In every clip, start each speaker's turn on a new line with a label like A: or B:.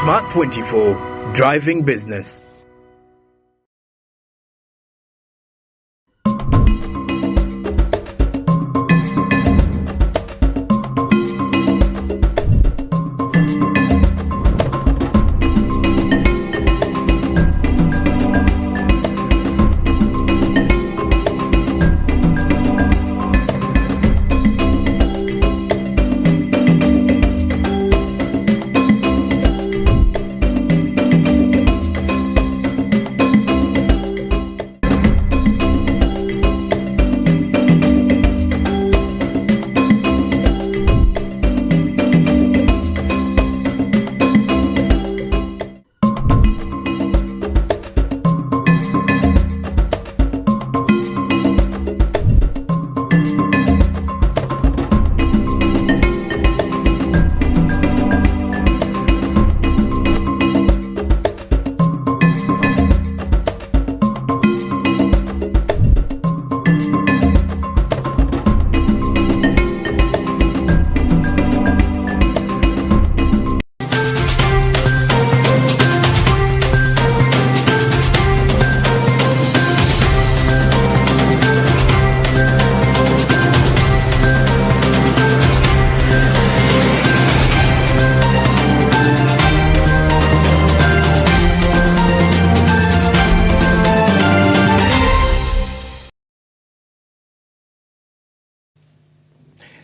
A: Smart 24, driving business.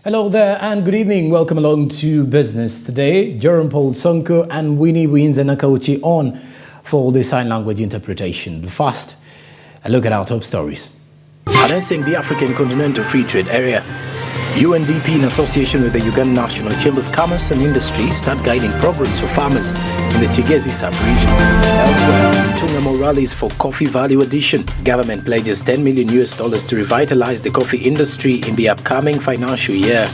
B: Hello there and good evening. Welcome along to Business Today. Jerome Paul Sonko and Winnie Winzenakauchi on for the sign language interpretation. First, a look at our top stories.
A: Harnessing the African Continental Free Trade Area, UNDP in association with the Ugandan National Chamber of Commerce and Industry start guiding programs for farmers in the Kigezi sub-region. Elsewhere, Tungamo rallies for coffee value addition. Government pledges $10 million to revitalize the coffee industry in the upcoming financial year.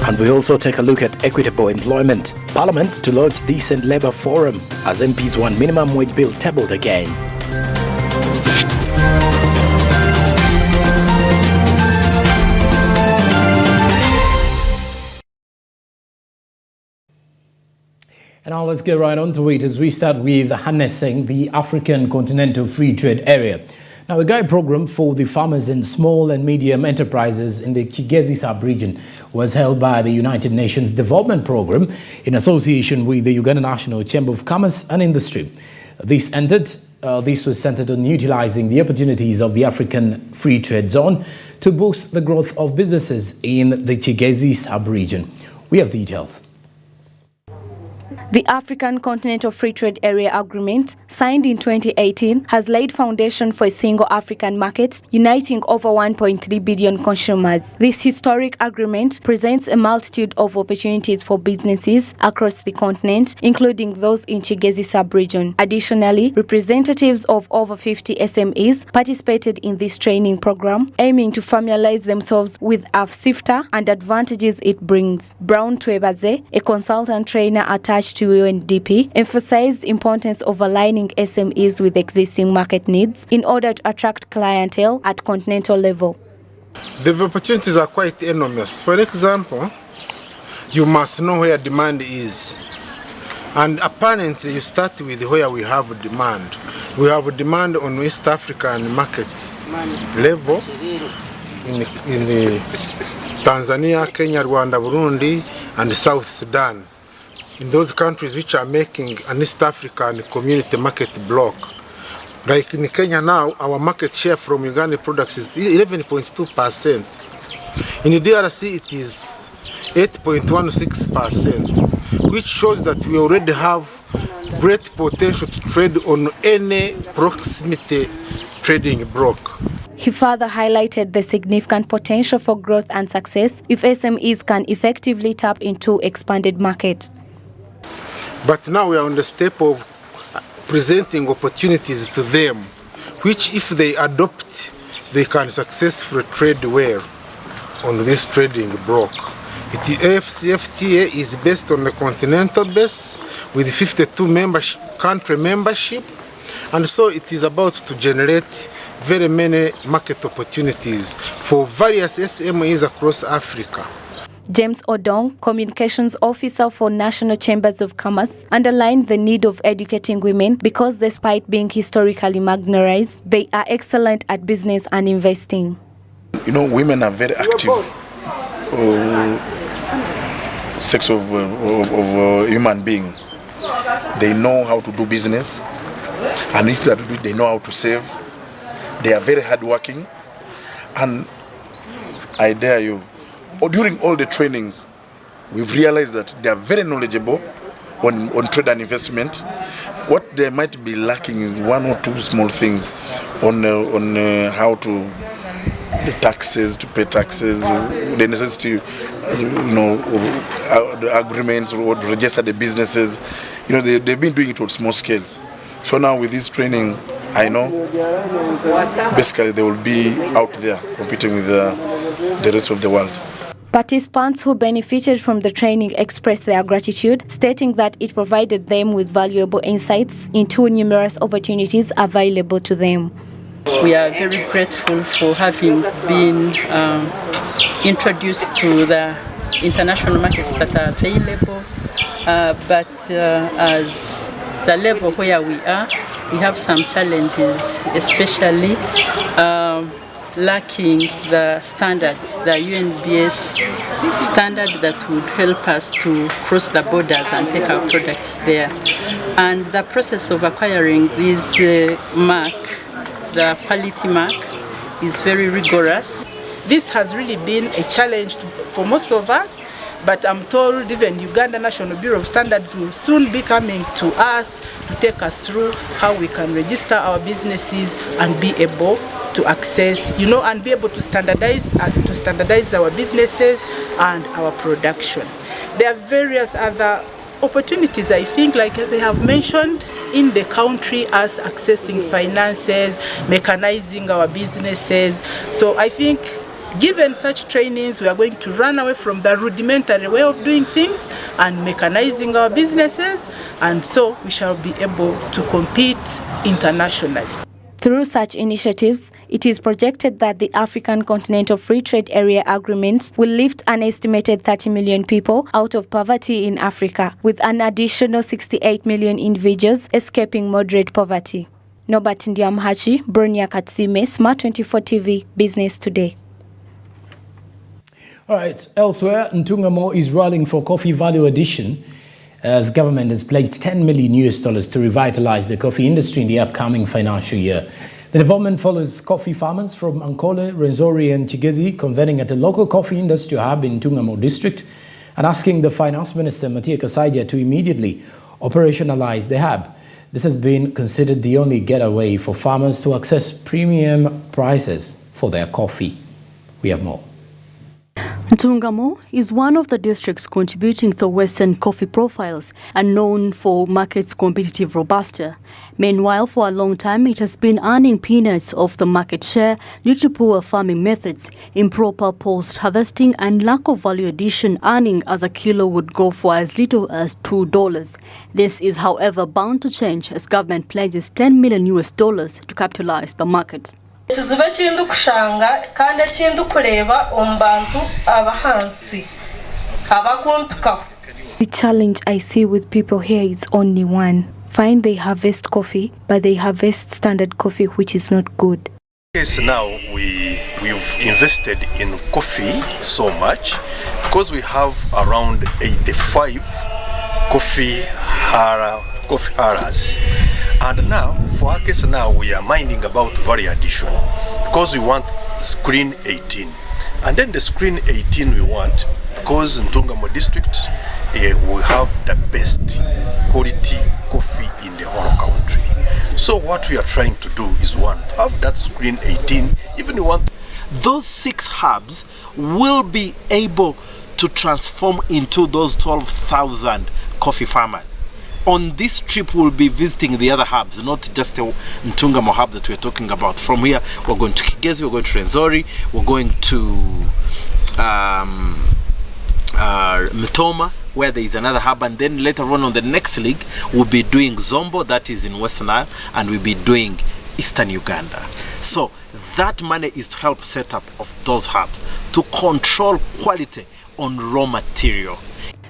A: And we also take a look at equitable employment. Parliament to launch decent labour forum as MPs want minimum wage bill tabled again.
B: And now let's get right on to it as we start with harnessing the African Continental Free Trade Area. Now, a guide program for the farmers and small and medium enterprises in the Kigezi sub-region was held by the United Nations Development Programme in association with the Uganda National Chamber of Commerce and Industry. This was centered on utilizing the opportunities of the African Free Trade Zone to boost the growth of businesses in the Kigezi sub-region. We have details.
C: The African Continental Free Trade Area Agreement, signed in 2018, has laid foundation for a single African market, uniting over 1.3 billion consumers. This historic agreement presents a multitude of opportunities for businesses across the continent, including those in Kigezi sub-region. Additionally, representatives of over 50 SMEs participated in this training program, aiming to familiarize themselves with AfCFTA and advantages it brings. Brown Twebaze, a consultant trainer attached to UNDP, emphasized the importance of aligning SMEs with existing market needs in order to attract clientele at continental level.
D: The opportunities are quite enormous. For example, you must know where demand is. And apparently you start with where we have demand. We have demand on West African market level in the Tanzania, Kenya, Rwanda, Burundi, and South Sudan. In those countries which are making an East African community market block. Like in Kenya now, our market share from Ugandan products is 11.2%. In the DRC, it is 8.16%, which shows that we already have great potential to trade on any proximity trading block.
C: He further highlighted the significant potential for growth and success if SMEs can effectively tap into expanded markets.
D: But now we are on the step of presenting opportunities to them, which if they adopt, they can successfully trade well on this trading block. The AfCFTA is based on the continental base with 52 country membership, and so it is about to generate very many market opportunities for various SMEs across Africa.
C: James Odong, Communications Officer for National Chambers of Commerce, underlined the need of educating women because despite being historically marginalized, they are excellent at business and investing.
E: You know, women are very active sex of human being. They know how to do business, and if they do it, they know how to save. They are very hardworking, and I dare you, during all the trainings, we've realized that they are very knowledgeable on trade and investment. What they might be lacking is one or two small things on how to the taxes, to pay taxes, the necessity, the agreements or to register the businesses. You know, they've been doing it on small scale. So now with this training, I know basically they will be out there competing with the rest of the world.
C: Participants who benefited from the training expressed their gratitude, stating that it provided them with valuable insights into numerous opportunities available to them.
F: We are very grateful for having been introduced to the international markets that are available, but as the level where we are, we have some challenges, especially lacking the standards, the UNBS standard that would help us to cross the borders and take our products there. And the process of acquiring this mark, the quality mark, is very rigorous.
G: This has really been a challenge for most of us, but I'm told even Uganda National Bureau of Standards will soon be coming to us to take us through how we can register our businesses and be able to access, and be able to standardize our businesses and our production. There are various other opportunities, I think, like they have mentioned in the country, as accessing finances, mechanizing our businesses. So I think given such trainings, we are going to run away from the rudimentary way of doing things and mechanizing our businesses, and so we shall be able to compete internationally.
C: Through such initiatives, it is projected that the African Continental Free Trade Area agreements will lift an estimated 30 million people out of poverty in Africa, with an additional 68 million individuals escaping moderate poverty. Norbert Ndiamhachi, Bronya Katsime, Smart 24 TV, Business Today.
B: All right, elsewhere, Ntungamo is rallying for coffee value addition as government has pledged $10 million to revitalize the coffee industry in the upcoming financial year. The development follows coffee farmers from Ankole, Rwenzori and Chigezi convening at a local coffee industry hub in Ntungamo district and asking the Finance Minister, Matia Kasaija, to immediately operationalize the hub. This has been considered the only getaway for farmers to access premium prices for their coffee. We have more.
H: Ntungamo is one of the districts contributing to Western coffee profiles and known for market's competitive robusta. Meanwhile, for a long time, it has been earning peanuts of the market share due to poor farming methods, improper post-harvesting and lack of value addition, earning as a kilo would go for as little as $2. This is, however, bound to change as government pledges $10 million to capitalize the market.
C: The challenge I see with people here is only one. Find they harvest coffee, but they harvest standard coffee, which is not good.
I: Yes, now we've invested in coffee so much because we have around 85 coffee hauras. And now, for our case now, we are minding about value addition because we want screen 18. And then the screen 18 we want because in Ntungamo district, we have the best quality coffee in the whole country. So what we are trying to do is to have that screen 18, even we want.
J: Those 6 hubs will be able to transform into those 12,000 coffee farmers. On this trip, we'll be visiting the other hubs, not just the Ntungamo hub that we're talking about. From here, we're going to Kigezi, we're going to Rwenzori, we're going to Mitoma, where there is another hub, and then later on the next leg, we'll be doing Zombo, that is in Western Nile, and we'll be doing Eastern Uganda. So that money is to help set up of those hubs, to control quality on raw material.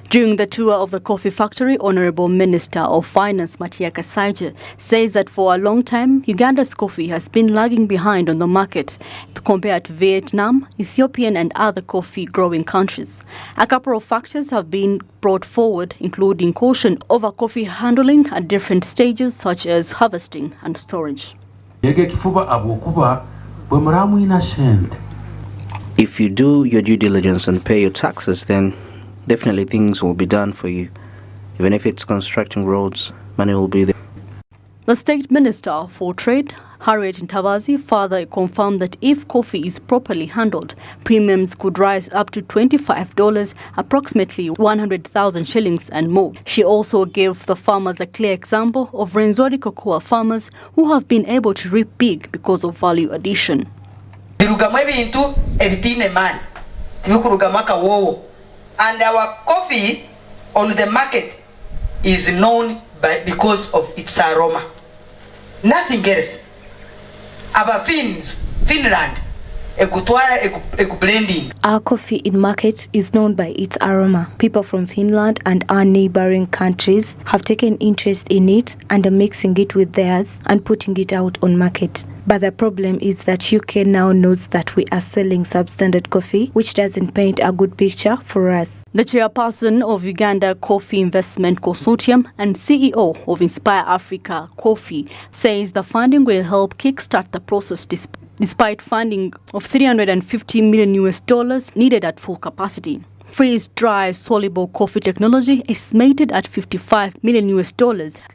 H: During the tour of the coffee factory, Honorable Minister of Finance Matia Kasaija says that for a long time, Uganda's coffee has been lagging behind on the market compared to Vietnam, Ethiopian and other coffee-growing countries. A couple of factors have been brought forward, including caution over coffee handling at different stages, such as harvesting and storage.
K: If you do your due diligence and pay your taxes, then definitely things will be done for you. Even if it's constructing roads, money will be there.
H: The State Minister for Trade, Harriet Ntavazi, further confirmed that if coffee is properly handled, premiums could rise up to $25, approximately 100,000 shillings and more. She also gave the farmers a clear example of Rwenzori cocoa farmers who have been able to reap big because of value addition.
L: And our coffee on the market is known because of its aroma. Nothing else. Our Finland, blending.
C: Our coffee in markets is known by its aroma. People from Finland and our neighboring countries have taken interest in it and are mixing it with theirs and putting it out on market. But the problem is that UK now knows that we are selling substandard coffee, which doesn't paint a good picture for us.
H: The chairperson of Uganda Coffee Investment Consortium and CEO of Inspire Africa Coffee says the funding will help kickstart the process despite funding of $350 million needed at full capacity. Freeze-dry soluble coffee technology, estimated at $55 million,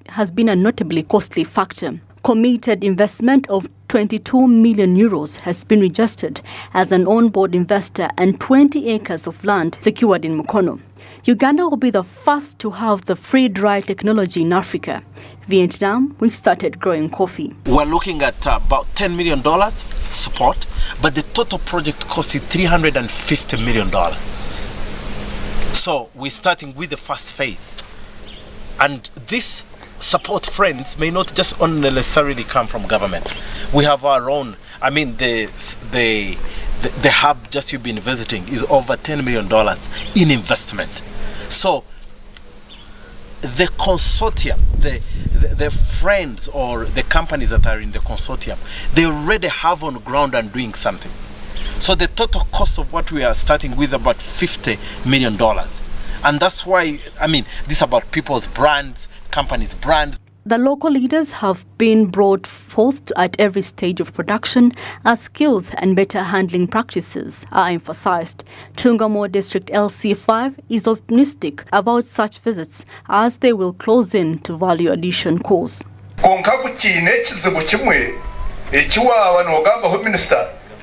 H: has been a notably costly factor. Committed investment of €22 million has been registered as an on-board investor and 20 acres of land secured in Mukono. Uganda will be the first to have the free-dry technology in Africa. Vietnam, which started growing coffee.
J: We're looking at about $10 million support, but the total project cost is $350 million. So we're starting with the first phase. And this support, friends, may not just only necessarily come from government. We have our own. I mean, the hub just you've been visiting is over $10 million in investment. So the consortium, the friends or the companies that are in the consortium, they already have on ground and doing something. So the total cost of what we are starting with about $50 million. And that's why, I mean, this is about people's brands, companies' brands.
H: The local leaders have been brought forth at every stage of production as skills and better handling practices are emphasized. Tungamo District LC5 is optimistic about such visits as they will close in to value addition course.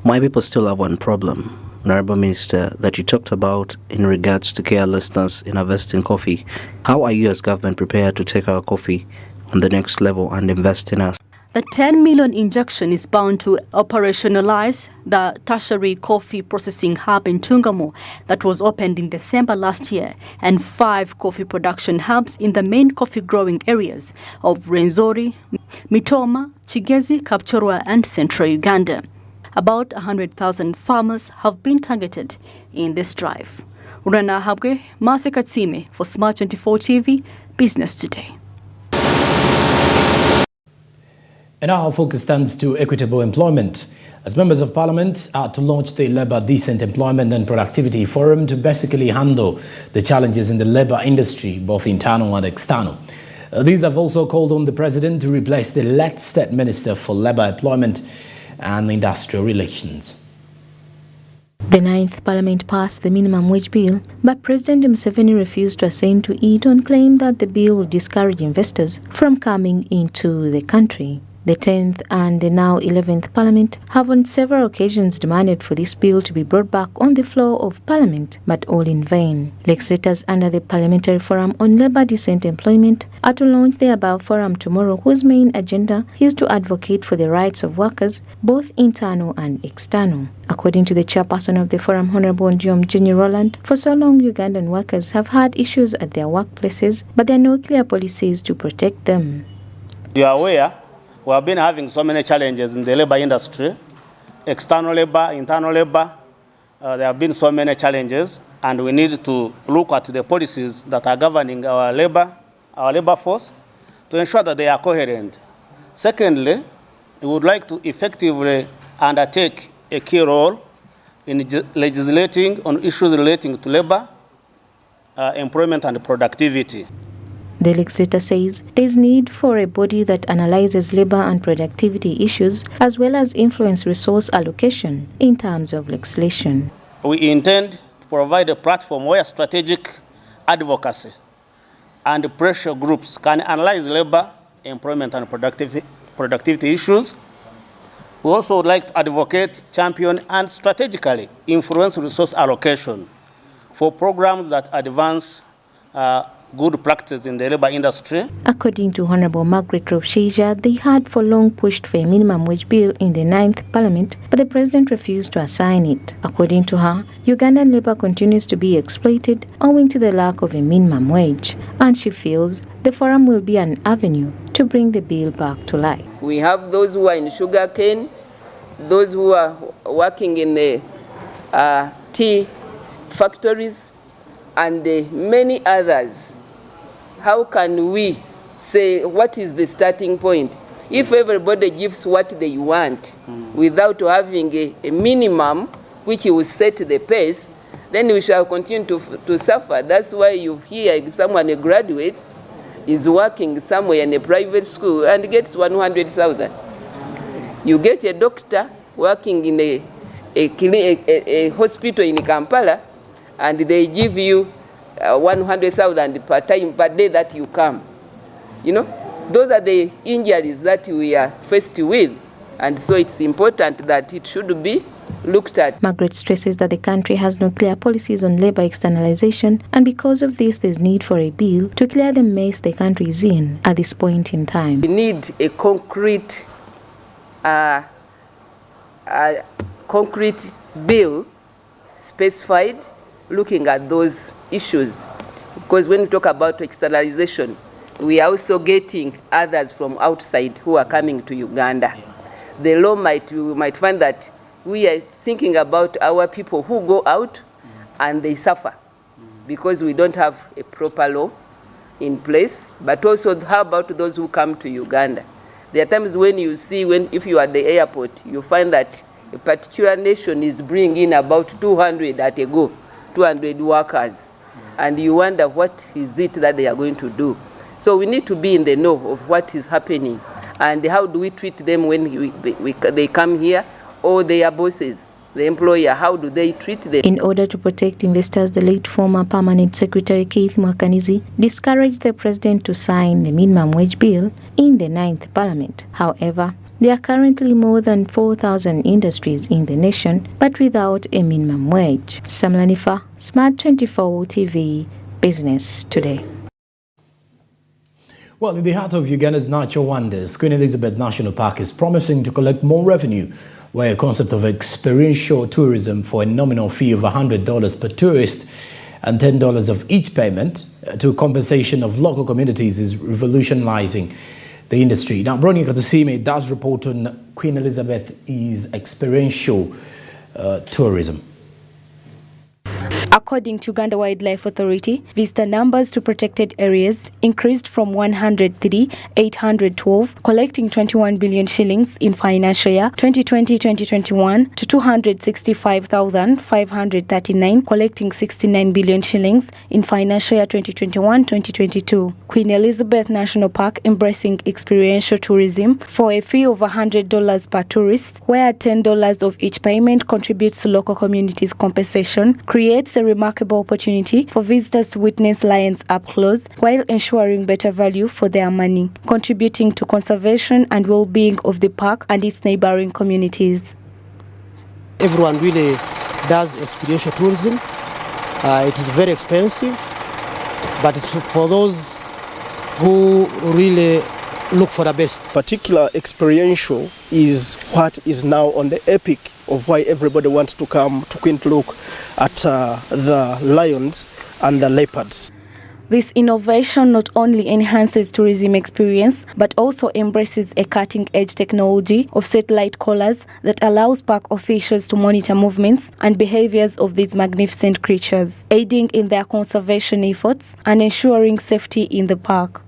K: My people still have one problem, Honorable Minister, that you talked about in regards to carelessness in harvesting coffee. How are you as government prepared to take our coffee on the next level and invest in us?
H: The 10 million injection is bound to operationalize the tertiary coffee processing hub in Tungamo that was opened in December last year, and 5 coffee production hubs in the main coffee growing areas of Rwenzori, Mitoma, Kigezi, Kapchorwa and Central Uganda. About 100,000 farmers have been targeted in this drive. Urana Habwe, Mase Katsime for Smart 24 TV, Business Today.
B: And now our focus turns to equitable employment, as members of parliament are to launch the Labour Decent Employment and Productivity Forum to basically handle the challenges in the labour industry, both internal and external. These have also called on the president to replace the late State Minister for Labour, Employment and Industrial Relations.
M: The 9th Parliament passed the minimum wage bill, but President Museveni refused to assent to it on claim that the bill will discourage investors from coming into the country. The 10th and the now 11th Parliament have on several occasions demanded for this bill to be brought back on the floor of Parliament, but all in vain. Legislators under the Parliamentary Forum on Labour Decent Employment are to launch the above forum tomorrow, whose main agenda is to advocate for the rights of workers, both internal and external. According to the chairperson of the forum, Honorable Njom Jenny Roland, for so long Ugandan workers have had issues at their workplaces, but there are no clear policies to protect them.
N: You are aware we have been having so many challenges in the labor industry, external labor, internal labor, there have been so many challenges, and we need to look at the policies that are governing our labor force to ensure that they are coherent. Secondly, we would like to effectively undertake a key role in legislating on issues relating to labor, employment and productivity.
M: The legislator says there is need for a body that analyzes labor and productivity issues as well as influence resource allocation in terms of legislation.
N: We intend to provide a platform where strategic advocacy and pressure groups can analyze labor, employment and productivity issues. We also would like to advocate, champion and strategically influence resource allocation for programs that advance good practice in the labor industry.
M: According to Honorable Margaret Ropshija, they had for long pushed for a minimum wage bill in the 9th Parliament, but the President refused to assign it. According to her, Ugandan labor continues to be exploited owing to the lack of a minimum wage, and she feels the forum will be an avenue to bring the bill back to life.
O: We have those who are in sugarcane, those who are working in the tea factories, and many others. How can we say what is the starting point? If everybody gives what they want without having a minimum which will set the pace, then we shall continue to suffer. That's why you hear someone, a graduate, is working somewhere in a private school and gets 100,000. You get a doctor working in a hospital in Kampala and they give you 100,000 per day that you come. You know, those are the injuries that we are faced with, and so it's important that it should be looked at.
M: Margaret stresses that the country has no clear policies on labor externalization, and because of this, there's need for a bill to clear the mess the country is in at this point in time.
O: We need a concrete bill specified looking at those issues, because when we talk about externalization, we are also getting others from outside who are coming to Uganda. The law we might find that we are thinking about our people who go out and they suffer because we don't have a proper law in place, but also how about those who come to Uganda? There are times when you see, if you are at the airport, you find that a particular nation is bringing in about 200 at a go. 200 workers, and you wonder what is it that they are going to do. So we need to be in the know of what is happening and how do we treat them when they come here, or their bosses, the employer, how do they treat them?
M: In order to protect investors, the late former Permanent Secretary Keith Mwakanizi discouraged the President to sign the minimum wage bill in the 9th Parliament. However, there are currently more than 4,000 industries in the nation, but without a minimum wage. Samlanifa, Smart 24 TV, Business Today.
B: Well, in the heart of Uganda's natural wonders, Queen Elizabeth National Park is promising to collect more revenue, where a concept of experiential tourism for a nominal fee of $100 per tourist and $10 of each payment to compensation of local communities is revolutionizing the industry. Now, Brony Katosime does report on Queen Elizabeth's experiential tourism.
C: According to Uganda Wildlife Authority, visitor numbers to protected areas increased from 103,812, collecting 21 billion shillings in financial year 2020-2021 to 265,539, collecting 69 billion shillings in financial year 2021-2022. Queen Elizabeth National Park embracing experiential tourism for a fee of $100 per tourist, where $10 of each payment contributes to local communities' compensation, creates a remarkable opportunity for visitors to witness lions up close while ensuring better value for their money, contributing to conservation and well-being of the park and its neighboring communities.
P: Everyone really does experiential tourism. It is very expensive, but it's for those who really look for the best.
Q: Particular experiential is what is now on the epic of why everybody wants to come to Queen to look at the lions and the leopards.
C: This innovation not only enhances tourism experience, but also embraces a cutting-edge technology of satellite collars that allows park officials to monitor movements and behaviors of these magnificent creatures, aiding in their conservation efforts and ensuring safety in the park.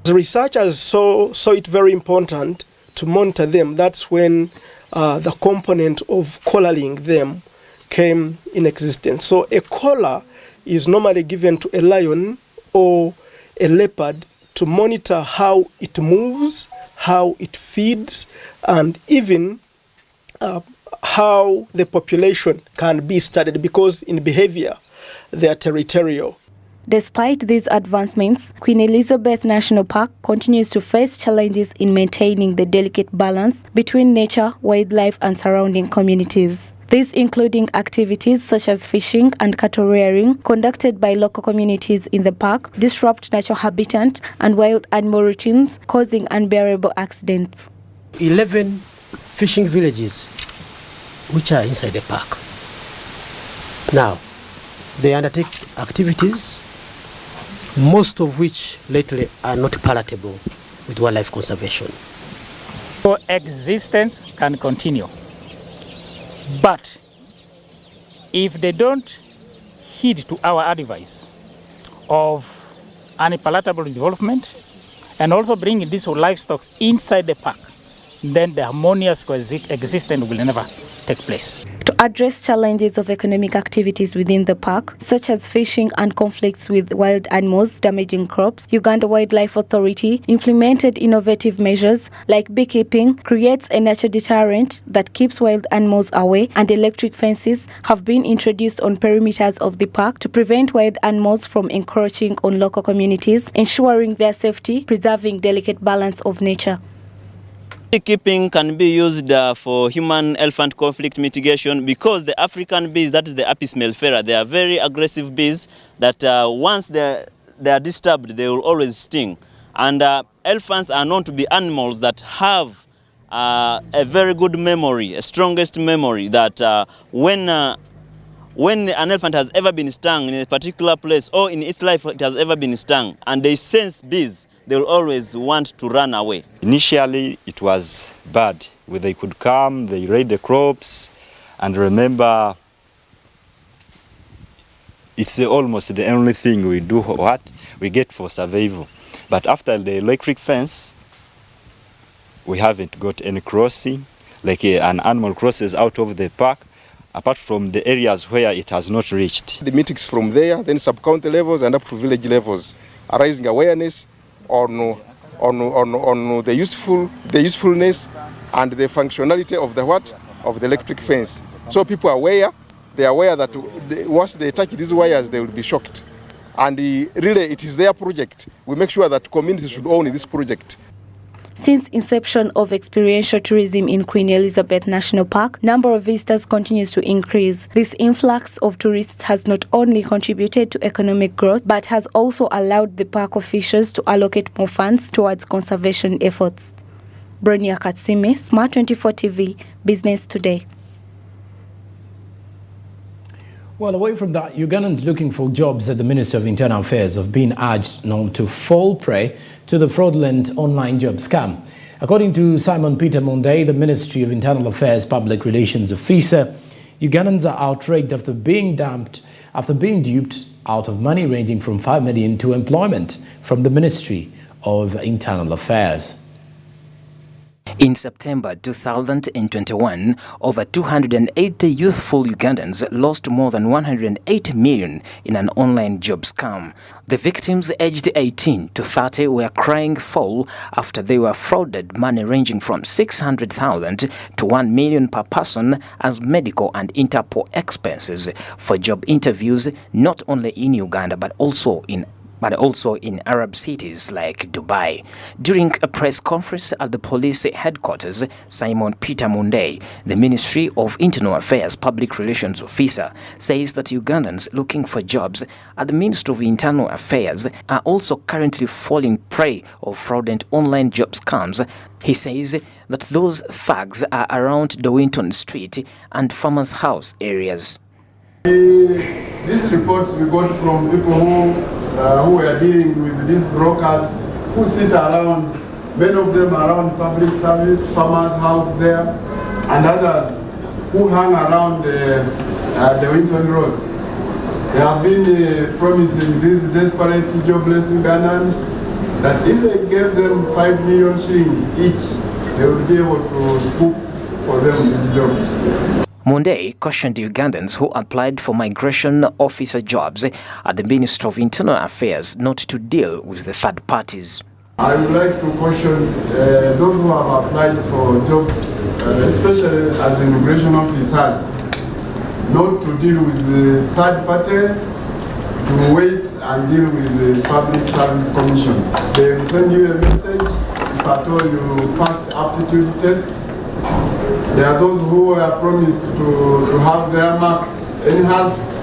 Q: The researchers saw it very important to monitor them. That's when the component of collaring them came in existence. So a collar is normally given to a lion or a leopard to monitor how it moves, how it feeds, and even how the population can be studied, because in behavior they are territorial.
C: Despite these advancements, Queen Elizabeth National Park continues to face challenges in maintaining the delicate balance between nature, wildlife, and surrounding communities. These including activities such as fishing and cattle rearing conducted by local communities in the park disrupt natural habitat and wild animal routines, causing unbearable accidents.
P: 11 fishing villages which are inside the park. Now, they undertake activities, most of which lately are not palatable with wildlife conservation.
R: So existence can continue. But if they don't heed to our advice of unpalatable development and also bringing these livestock inside the park, then the harmonious existence will never take place.
C: To address challenges of economic activities within the park, such as fishing and conflicts with wild animals damaging crops, Uganda Wildlife Authority implemented innovative measures like beekeeping, creates a nature deterrent that keeps wild animals away, and electric fences have been introduced on perimeters of the park to prevent wild animals from encroaching on local communities, ensuring their safety, preserving delicate balance of nature.
S: Beekeeping can be used for human-elephant conflict mitigation because the African bees, that is the Apis mellifera, they are very aggressive bees that once they are disturbed, they will always sting. And elephants are known to be animals that have a very good memory, a strongest memory, that when an elephant has ever been stung in a particular place or in its life it has ever been stung and they sense bees, they will always want to run away.
T: Initially, it was bad, where they could come, they raid the crops, and remember, it's almost the only thing we do, what we get for survival. But after the electric fence, we haven't got any crossing, like an animal crosses out of the park, apart from the areas where it has not reached.
U: The meetings from there, then sub-county levels and up to village levels, are raising awareness on the usefulness and the functionality of the electric fence. So people are aware. They are aware that once they touch these wires, they will be shocked. And really, it is their project. We make sure that communities should own this project.
C: Since inception of experiential tourism in Queen Elizabeth National Park, number of visitors continues to increase. This influx of tourists has not only contributed to economic growth, but has also allowed the park officials to allocate more funds towards conservation efforts. Bronia Katsime, Smart 24 TV, Business Today.
B: Well, away from that, Ugandans looking for jobs at the Ministry of Internal Affairs have been urged not to fall prey to the fraudulent online job scam. According to Simon Peter Monday, the Ministry of Internal Affairs Public Relations Officer, Ugandans are outraged after being duped out of money ranging from 5 million to employment from the Ministry of Internal Affairs.
V: In September 2021, over 280 youthful Ugandans lost more than 108 million in an online job scam. The victims aged 18 to 30 were crying foul after they were frauded money ranging from 600,000 to 1 million per person as medical and Interpol expenses for job interviews not only in Uganda but also in Arab cities like Dubai. During a press conference at the police headquarters, Simon Peter Monday, the Ministry of Internal Affairs Public Relations Officer, says that Ugandans looking for jobs at the Ministry of Internal Affairs are also currently falling prey of fraudulent online job scams. He says that those thugs are around Dowington Street and Farmers House areas.
W: These reports we got from people who
A: who are dealing with these brokers who sit around, many of them around public service, farmers' house there, and others who hang around the Winton Road. They have been promising these desperate jobless Ugandans that if they gave them 5 million shillings each, they would be able to scoop for them these jobs.
V: Monday cautioned Ugandans who applied for migration officer jobs at the Ministry of Internal Affairs not to deal with the third parties.
A: I would like to caution those who have applied for jobs, especially as immigration officers, not to deal with the third party, to wait and deal with the Public Service Commission. They will send you a message if at all you passed aptitude test. There are those who are promised to have their marks enhanced.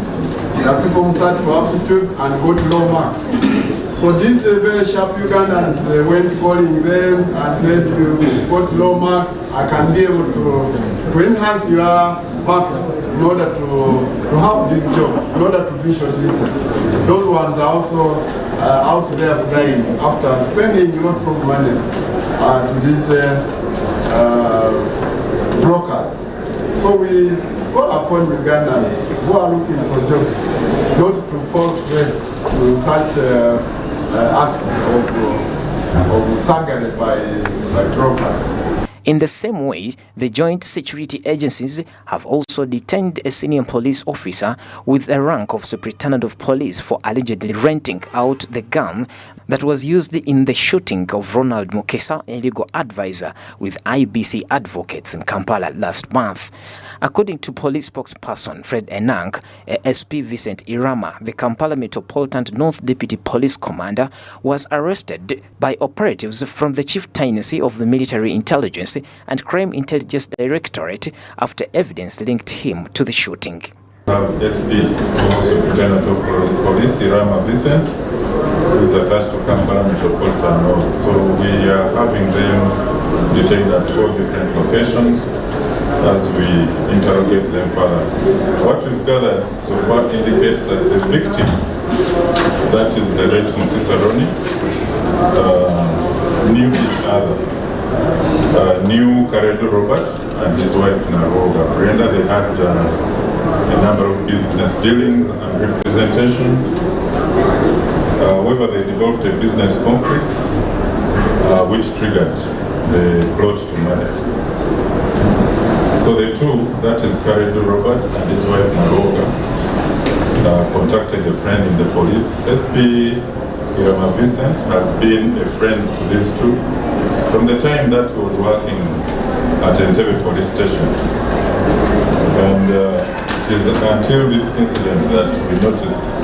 A: There are people who start for aptitude and go to low marks. So these very sharp Ugandans went calling them and said, you got low marks, I can be able to enhance your marks in order to have this job, in order to be shortlisted. Those ones are also out there dying after spending lots of money to these brokers. So we call upon Ugandans who are looking for jobs not to fall prey to such acts of thuggery by brokers.
V: In the same way, the joint security agencies have also detained a senior police officer with the rank of Superintendent of Police for allegedly renting out the gun that was used in the shooting of Ronald Mukesa, a legal advisor with IBC advocates in Kampala last month. According to police spokesperson Fred Enang, SP Vincent Irama, the Kampala Metropolitan North Deputy Police Commander, was arrested by operatives from the Chieftaincy of the Military Intelligence and Crime Intelligence Directorate after evidence linked him to the shooting.
D: SP, Superintendent of Police, Irama Vincent, who is attached to Kampala Metropolitan North. So we are having them detained at 4 different locations as we interrogate them further. What we've gathered so far indicates that the victim, that is the late Mukisa Roni, knew each other. Knew Karedo Robert and his wife Naroga Brenda. They had a number of business dealings and representation. However, they developed a business conflict which triggered the plot to murder. So the two, that is Karedo Robert and his wife Naroga, contacted a friend in the police. SP Irama Vincent has been a friend to these two from the time that he was working at Entebbe police station. And it is until this incident that we noticed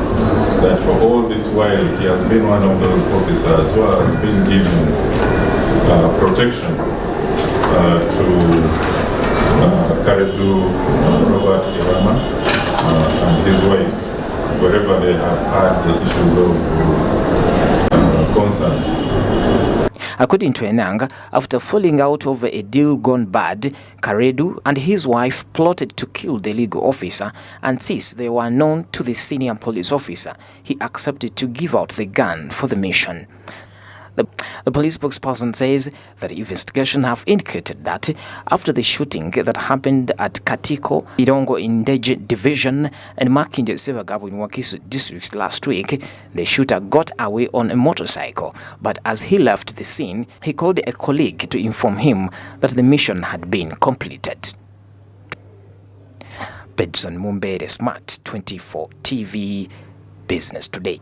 D: that for all this while he has been one of those officers who has been given protection to Karedo Robert Irama and his wife, wherever they have had the issues of concern.
V: According to Enang, after falling out over a deal gone bad, Karedo and his wife plotted to kill the legal officer, and since they were known to the senior police officer, he accepted to give out the gun for the mission. The police spokesperson says that investigations have indicated that after the shooting that happened at Katiko, Irongo Indeje Division and Makindye Sebagabo in Wakiso districts last week, the shooter got away on a motorcycle, but as he left the scene, he called a colleague to inform him that the mission had been completed. Bedson Mumbere, Smart 24 TV, Business Today.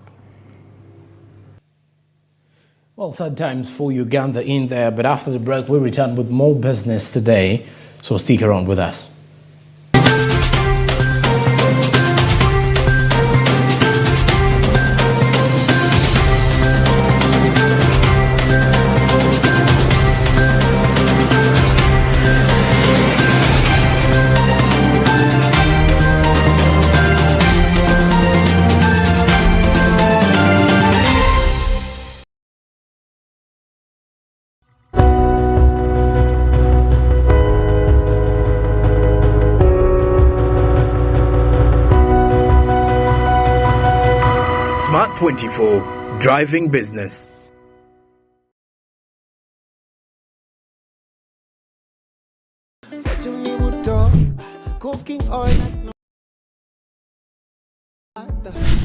B: Well, sad times for Uganda in there, but after the break, we'll return with more business today, so stick around with us. Smart 24, driving business.
E: Cooking oil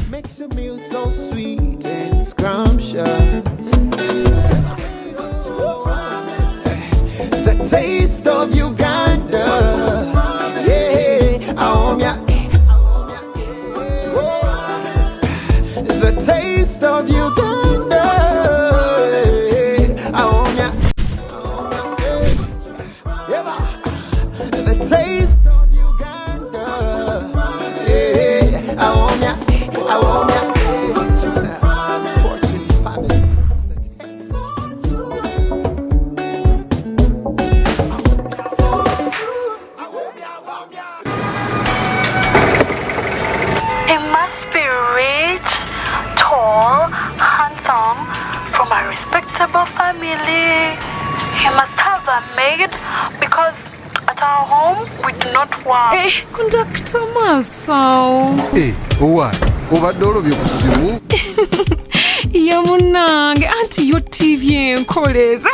E: makes your meal so sweet and scrumptious. The taste of Uganda, yeah, the taste of Uganda, the taste of Uganda, yeah,
F: He must be rich, tall, handsome, from a respectable family. He must have a maid because at our home we do not work.
W: Conductor Masao.
E: What? Obadde olobye ku ssimu?
W: Yamunange anti yo TV enkolera.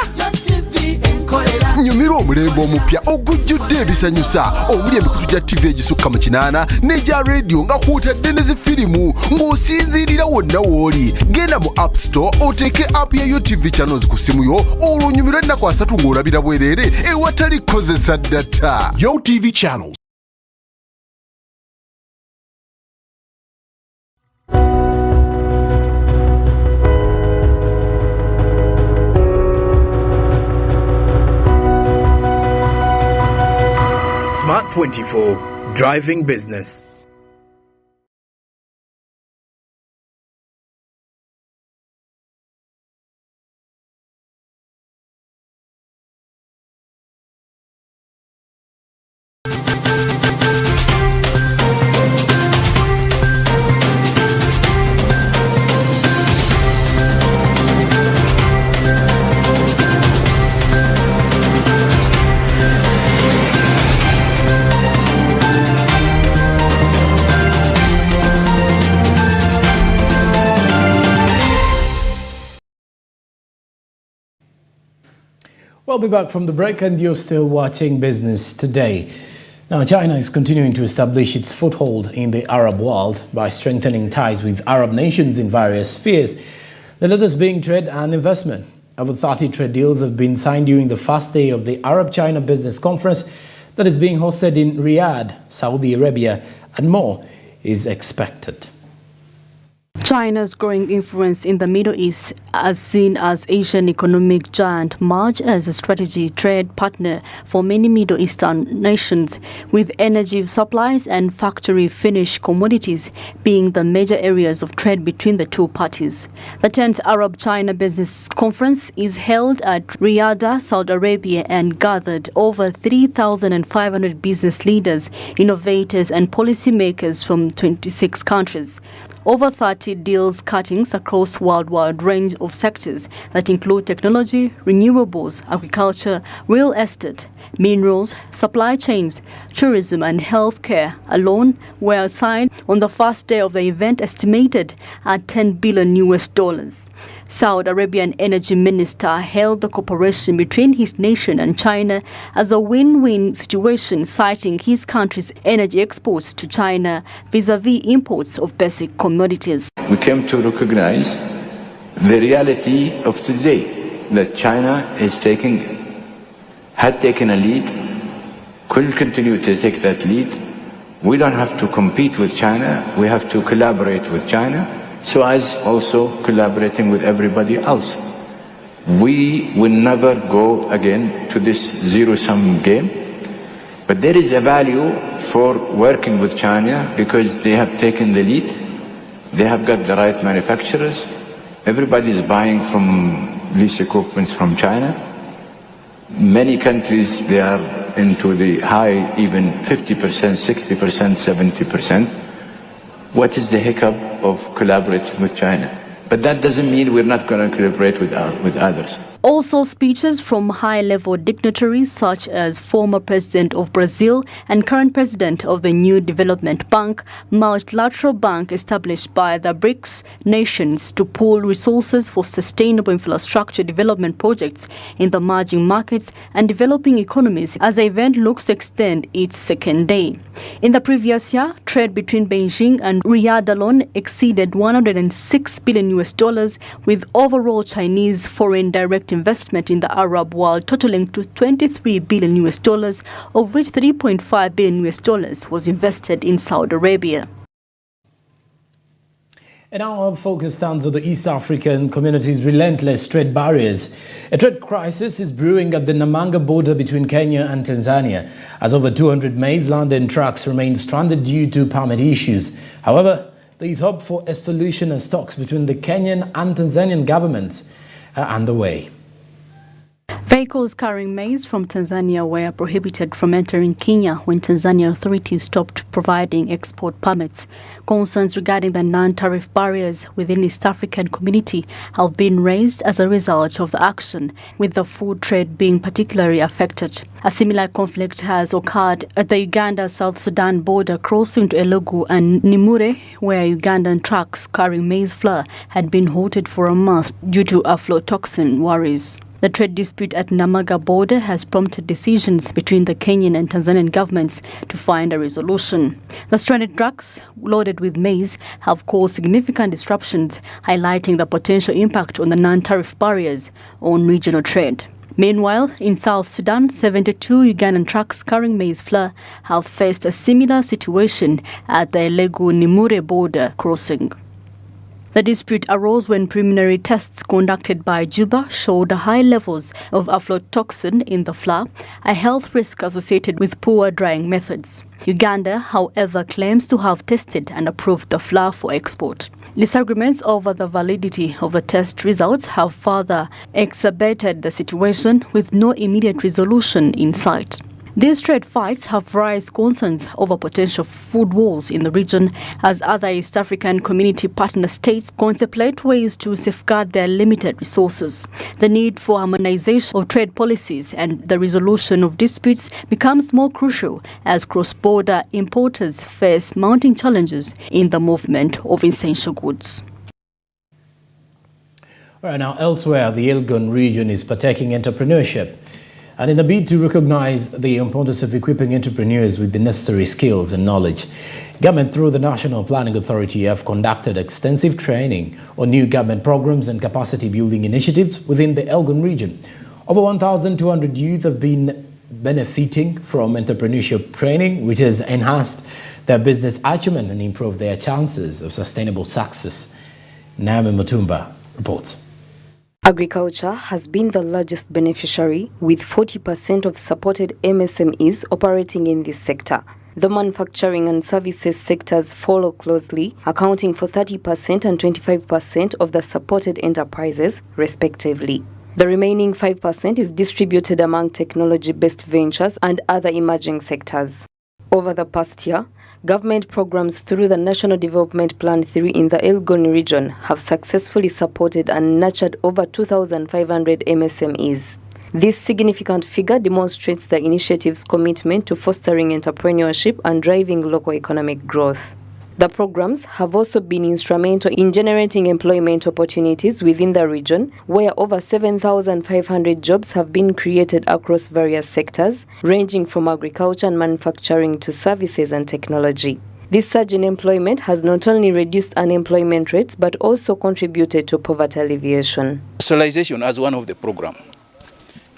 E: Nyumira omulembe omupya ogujjudde ebisanyusa omuli emikutu gya TV egisukka mu 8 n'egya radio nga kwotadde ne zifirimu ng'osinziirira wonna w'oli. Genda mu App Store oteeke app ya GOTV channels ku ssimu yo olwo onyumirwe ennaku 3 ng'olabira bwereere ewatali kozesa data. GOTV channels.
B: Smart 24, driving business. We'll be back from the break and you're still watching Business Today. Now, China is continuing to establish its foothold in the Arab world by strengthening ties with Arab nations in various spheres, the latest being trade and investment. Over 30 trade deals have been signed during the first day of the Arab-China Business Conference that is being hosted in Riyadh, Saudi Arabia, and more is expected.
H: China's growing influence in the Middle East, as seen as Asian economic giant, merge as a strategic trade partner for many Middle Eastern nations, with energy supplies and factory finished commodities being the major areas of trade between the two parties. The 10th Arab-China Business Conference is held at Riyadh, Saudi Arabia, and gathered over 3,500 business leaders, innovators, and policymakers from 26 countries. Over 30 deals cuttings across worldwide range of sectors that include technology, renewables, agriculture, real estate, minerals, supply chains, tourism and healthcare alone were signed on the first day of the event, estimated at $10 billion. Saudi Arabian Energy Minister hailed the cooperation between his nation and China as a win-win situation, citing his country's energy exports to China vis-a-vis imports of basic commodities.
X: We came to recognize the reality of today, that China had taken a lead, could continue to take that lead. We don't have to compete with China, we have to collaborate with China, so as also collaborating with everybody else. We will never go again to this zero-sum game, but there is a value for working with China because they have taken the lead, they have got the right manufacturers, everybody is buying from these equipments from China. Many countries, they are into the high, even 50%, 60%, 70%. What is the hiccup of collaborating with China? But that doesn't mean we're not going to collaborate with others.
H: Also, speeches from high-level dignitaries such as former President of Brazil and current President of the New Development Bank, multilateral bank established by the BRICS nations to pool resources for sustainable infrastructure development projects in the emerging markets and developing economies as the event looks to extend its second day. In the previous year, trade between Beijing and Riyadh alone exceeded $106 billion, with overall Chinese foreign direct investment in the Arab world totaling to $23 billion, of which $3.5 billion was invested in Saudi Arabia.
B: And our focus stands on the East African community's relentless trade barriers. A trade crisis is brewing at the Namanga border between Kenya and Tanzania, as over 200 maize-laden trucks remain stranded due to permit issues. However, there is hope for a solution as talks between the Kenyan and Tanzanian governments are underway.
H: Vehicles carrying maize from Tanzania were prohibited from entering Kenya when Tanzania authorities stopped providing export permits. Concerns regarding the non-tariff barriers within East African community have been raised as a result of the action, with the food trade being particularly affected. A similar conflict has occurred at the Uganda-South Sudan border crossing to Elugu and Nimure, where Ugandan trucks carrying maize flour had been halted for a month due to aflatoxin worries. The trade dispute at Namanga border has prompted decisions between the Kenyan and Tanzanian governments to find a resolution. The stranded trucks loaded with maize have caused significant disruptions, highlighting the potential impact on the non-tariff barriers on regional trade. Meanwhile, in South Sudan, 72 Ugandan trucks carrying maize flour have faced a similar situation at the Elegu-Nimure border crossing. The dispute arose when preliminary tests conducted by Juba showed high levels of aflatoxin in the flour, a health risk associated with poor drying methods. Uganda, however, claims to have tested and approved the flour for export. Disagreements over the validity of the test results have further exacerbated the situation, with no immediate resolution in sight. These trade fights have raised concerns over potential food wars in the region as other East African community partner states contemplate ways to safeguard their limited resources. The need for harmonization of trade policies and the resolution of disputes becomes more crucial as cross-border importers face mounting challenges in the movement of essential goods.
B: All right, now elsewhere, the Elgon region is partaking entrepreneurship. And in a bid to recognize the importance of equipping entrepreneurs with the necessary skills and knowledge, government through the National Planning Authority have conducted extensive training on new government programs and capacity building initiatives within the Elgon region. Over 1,200 youth have been benefiting from entrepreneurship training, which has enhanced their business acumen and improved their chances of sustainable success. Naomi Mutumba reports.
G: Agriculture has been the largest beneficiary, with 40% of supported MSMEs operating in this sector. The manufacturing and services sectors follow closely, accounting for 30% and 25% of the supported enterprises, respectively. The remaining 5% is distributed among technology-based ventures and other emerging sectors. Over the past year, government programs through the National Development Plan 3 in the Elgon region have successfully supported and nurtured over 2,500 MSMEs. This significant figure demonstrates the initiative's commitment to fostering entrepreneurship and driving local economic growth. The programs have also been instrumental in generating employment opportunities within the region, where over 7,500 jobs have been created across various sectors, ranging from agriculture and manufacturing to services and technology. This surge in employment has not only reduced unemployment rates, but also contributed to poverty alleviation.
I: Industrialization as one of the programs.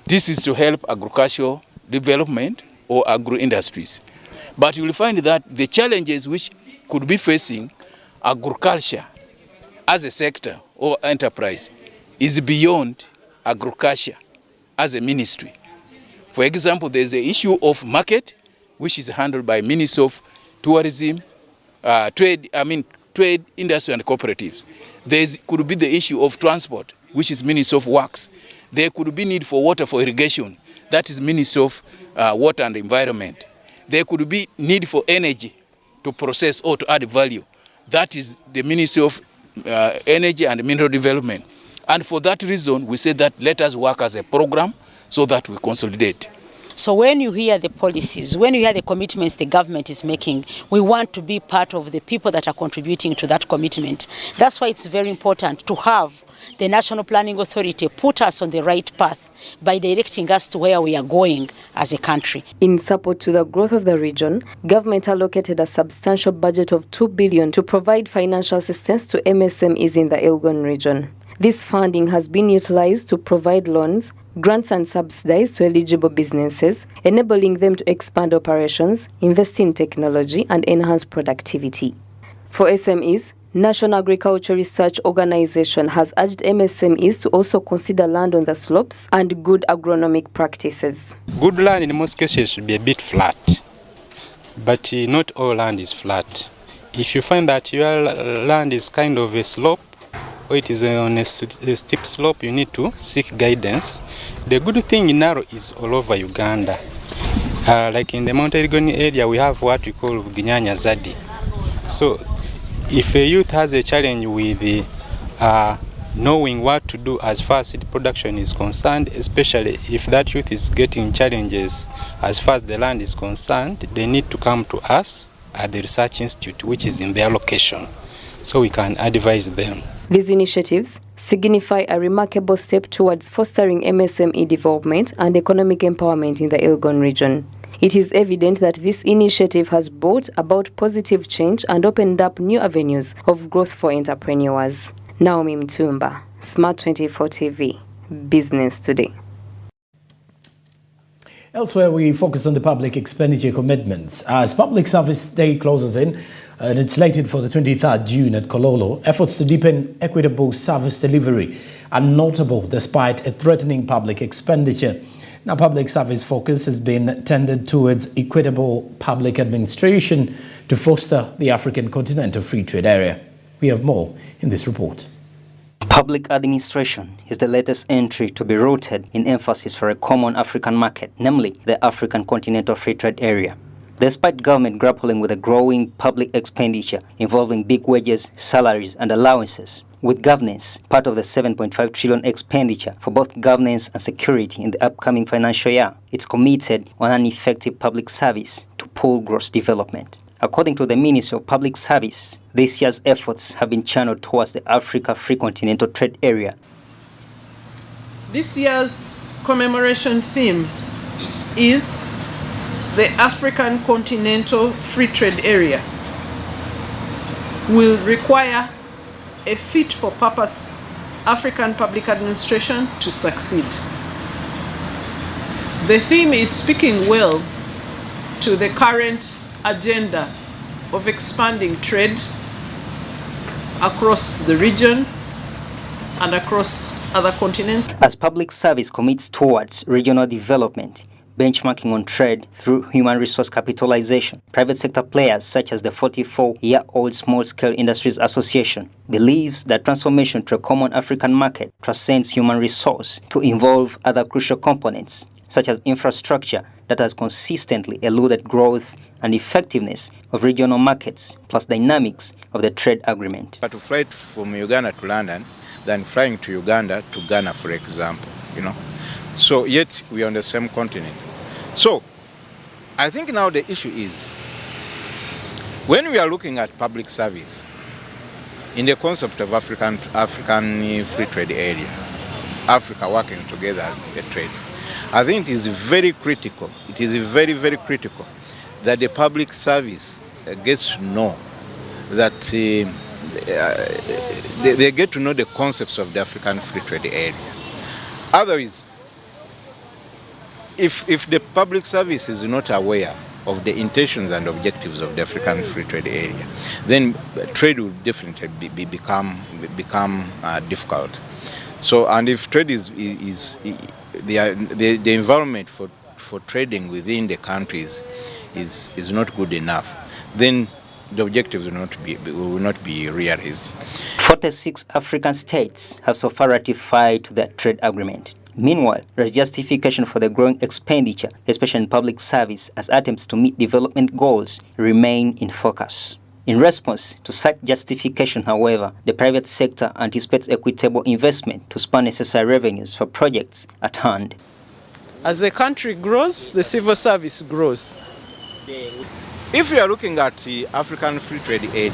I: This is to help agricultural development or agro-industries. But you will find that the challenges which could be facing agriculture as a sector or enterprise is beyond agriculture as a ministry. For example, there's the issue of market, which is handled by Ministry of Tourism, Trade, Industry and Cooperatives. There could be the issue of transport, which is Ministry of Works. There could be need for water for irrigation, that is Ministry of Water and Environment. There could be need for energy to process or to add value. That is the Ministry of Energy and Mineral Development. And for that reason, we say that let us work as a program so that we consolidate.
J: So when you hear the policies, when you hear the commitments the government is making, we want to be part of the people that are contributing to that commitment. That's why it's very important to have the National Planning Authority put us on the right path by directing us to where we are going as a country.
G: In support to the growth of the region, government allocated a substantial budget of $2 billion to provide financial assistance to MSMEs in the Elgon region. This funding has been utilized to provide loans, grants and subsidies to eligible businesses, enabling them to expand operations, invest in technology and enhance productivity. For SMEs, National Agriculture Research Organization has urged MSMEs to also consider land on the slopes and good agronomic practices.
K: Good land in most cases should be a bit flat, but not all land is flat. If you find that your land is kind of a slope, or it is on a steep slope, you need to seek guidance. The good thing in Naro is all over Uganda. Like in the Mount Elgon area, we have what we call Ginyanya Zadi. So if a youth has a challenge with knowing what to do as far as seed production is concerned, especially if that youth is getting challenges as far as the land is concerned, they need to come to us at the Research Institute, which is in their location, so we can advise them.
G: These initiatives signify a remarkable step towards fostering MSME development and economic empowerment in the Elgon region. It is evident that this initiative has brought about positive change and opened up new avenues of growth for entrepreneurs. Naomi Mtumba, Smart 24 TV, Business Today.
B: Elsewhere, we focus on the public expenditure commitments. As Public Service Day closes in, and it's slated for the 23rd June at Kololo, efforts to deepen equitable service delivery are notable despite a threatening public expenditure. Now, public service focus has been tended towards equitable public administration to foster the African Continental Free Trade Area. We have more in this report.
V: Public administration is the latest entry to be rooted in emphasis for a common African market, namely the African Continental Free Trade Area. Despite government grappling with a growing public expenditure involving big wages, salaries and allowances, with governance part of the 7.5 trillion expenditure for both governance and security in the upcoming financial year, it's committed on an effective public service to pull gross development. According to the Ministry of Public Service, this year's efforts have been channeled towards the Africa Free Continental Trade Area.
L: This year's commemoration theme is the African Continental Free Trade Area. Will require a fit-for-purpose African public administration to succeed. The theme is speaking well to the current agenda of expanding trade across the region and across other continents.
V: As public service commits towards regional development, benchmarking on trade through human resource capitalization, private sector players such as the 44-year-old Small-Scale Industries Association believes that transformation to a common African market transcends human resource to involve other crucial components, such as infrastructure that has consistently eluded growth and effectiveness of regional markets, plus dynamics of the trade agreement.
N: But to fly from Uganda to London than flying to Uganda to Ghana, for example, So yet we are on the same continent. So I think now the issue is, when we are looking at public service in the concept of African Free Trade Area, Africa working together as a trade, I think it is very critical, it is very, very critical that the public service gets to know that they get to know the concepts of the African Free Trade Area. Otherwise, if the public service is not aware of the intentions and objectives of the African Free Trade Area, then trade will definitely become difficult. So, and if trade is the environment for trading within the countries is not good enough, then the objectives will not be realized.
V: 46 African states have so far ratified the trade agreement. Meanwhile, there is justification for the growing expenditure, especially in public service, as attempts to meet development goals remain in focus. In response to such justification, however, the private sector anticipates equitable investment to spur necessary revenues for projects at hand.
L: As the country grows, the civil service grows.
N: If we are looking at the African free trade area,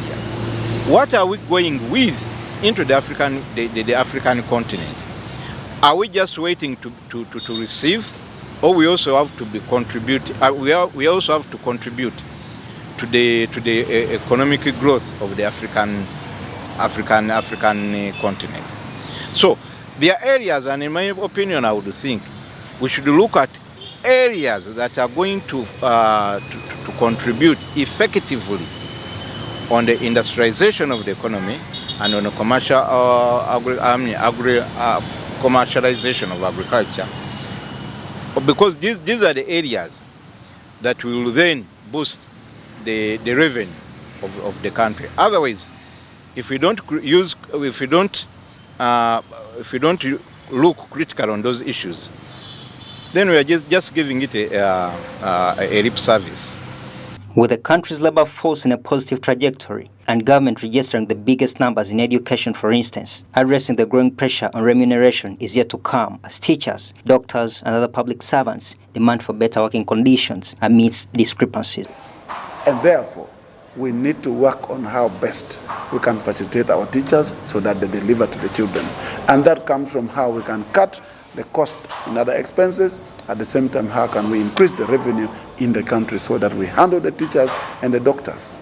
N: what are we going with into the African continent? Are we just waiting to receive, or we also have to be we also have to contribute to the economic growth of the African continent? So there are areas, and in my opinion, I would think we should look at areas that are going to contribute effectively on the industrialization of the economy and on the commercialization of agriculture, because these are the areas that will then boost the revenue of the country. Otherwise, if we don't look critical on those issues, then we are just giving it a lip service.
V: With the country's labor force in a positive trajectory and government registering the biggest numbers in education, for instance, addressing the growing pressure on remuneration is yet to come as teachers, doctors and other public servants demand for better working conditions amidst discrepancies.
M: And therefore, we need to work on how best we can facilitate our teachers so that they deliver to the children. And that comes from how we can cut the cost in other expenses. At the same time, how can we increase the revenue in the country so that we handle the teachers and the doctors?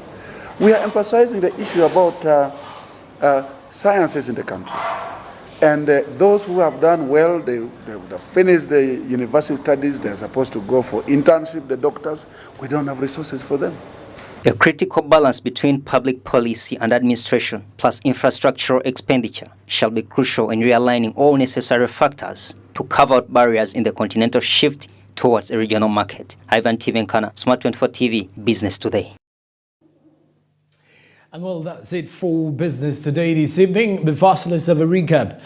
M: We are emphasizing the issue about sciences in the country. And those who have done well, they have finished the university studies, they're supposed to go for internship, the doctors. We don't have resources for them.
V: A critical balance between public policy and administration plus infrastructural expenditure shall be crucial in realigning all necessary factors to carve out barriers in the continental shift towards a regional market. Ivan Tivenkana, Smart 24 TV, Business Today.
B: And well, that's it for Business Today this evening. But first, let's have a recap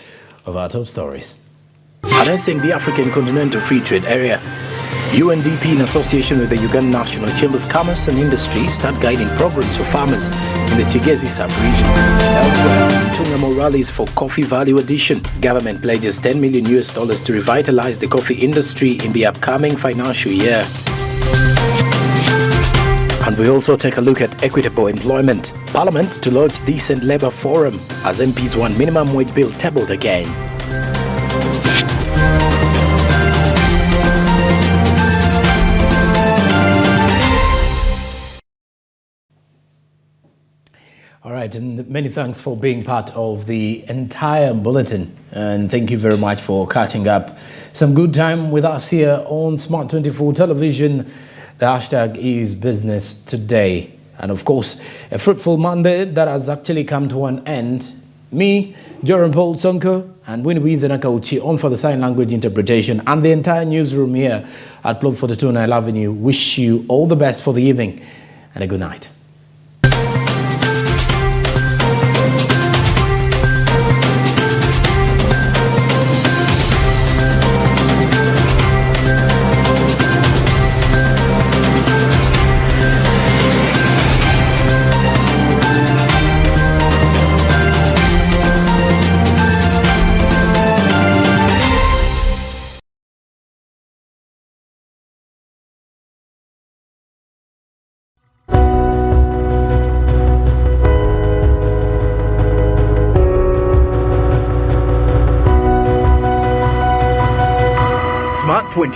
B: of our top stories. Harnessing the African Continental Free Trade Area. UNDP, in association with the Ugandan National Chamber of Commerce and Industry, start guiding programs for farmers in the Kigezi sub-region. Elsewhere, Tungamo rallies for coffee value addition. Government pledges $10 million to revitalize the coffee industry in the upcoming financial year. And we also take a look at equitable employment. Parliament to launch decent labour forum as MPs want minimum wage bill tabled again. All right, and many thanks for being part of the entire bulletin. And thank you very much for catching up. Some good time with us here on Smart 24 Television. The hashtag is Business Today. And of course, a fruitful Monday that has actually come to an end. Me, Joran Paul Sonko, and Winnie Winzenaka on for the sign language interpretation, and the entire newsroom here at Plot 42 Nile Avenue wish you all the best for the evening and a good night.